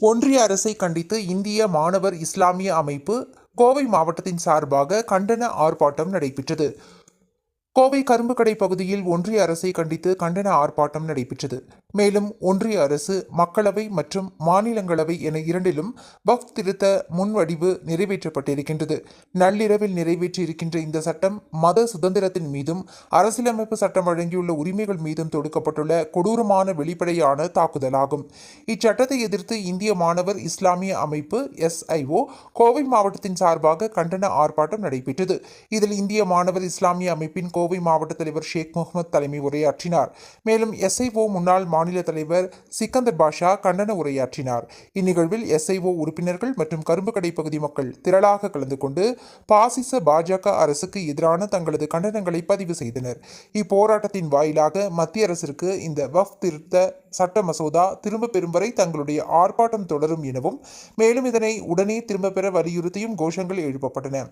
ஒன்றிய அரசை கண்டித்து இந்திய மாணவர் இஸ்லாமிய அமைப்பு கோவை மாவட்டத்தின் சார்பாக கண்டன ஆர்ப்பாட்டம் நடைபெற்றது. கோவை கரும்புக்கடை பகுதியில் ஒன்றிய அரசை கண்டித்து கண்டன ஆர்ப்பாட்டம் நடைபெற்றது. மேலும் ஒன்றிய அரசு மக்களவை மற்றும் மாநிலங்களவை என இரண்டிலும் வக்ஃப் திருத்த முன்வடிவு நிறைவேற்றப்பட்டிருக்கின்றது. நள்ளிரவில் நிறைவேற்றியிருக்கின்ற இந்த சட்டம் மத சுதந்திரத்தின் மீதும் அரசியலமைப்பு சட்டம் வழங்கியுள்ள உரிமைகள் மீதும் தொடுக்கப்பட்டுள்ள கொடூரமான வெளிப்படையான தாக்குதலாகும். இச்சட்டத்தை எதிர்த்து இந்திய மாணவர் இஸ்லாமிய அமைப்பு SIO கோவை மாவட்டத்தின் சார்பாக கண்டன ஆர்ப்பாட்டம் நடைபெற்றது. இதில் இந்திய மாணவர் இஸ்லாமிய அமைப்பின் கோவை மாவட்ட தலைவர் ஷேக் முகமது தலைமை உரையாற்றினார். மேலும் SIO முன்னாள் மாநில தலைவர் சிக்கந்தர் பாஷா கண்டன உரையாற்றினார். இந்நிகழ்வில் SIO உறுப்பினர்கள் மற்றும் கரும்புக்கடை பகுதி மக்கள் திரளாக கலந்து கொண்டு பாசிச பாஜக அரசுக்கு எதிரான தங்களது கண்டனங்களை பதிவு செய்தனர். இப்போராட்டத்தின் வாயிலாக மத்திய அரசிற்கு இந்த வக்ஃப் திருத்த சட்ட மசோதா திரும்ப பெறும் வரை தங்களுடைய ஆர்ப்பாட்டம் தொடரும் எனவும் மேலும் இதனை உடனே திரும்ப பெற வலியுறுத்தியும் கோஷங்கள் எழுப்பப்பட்டன.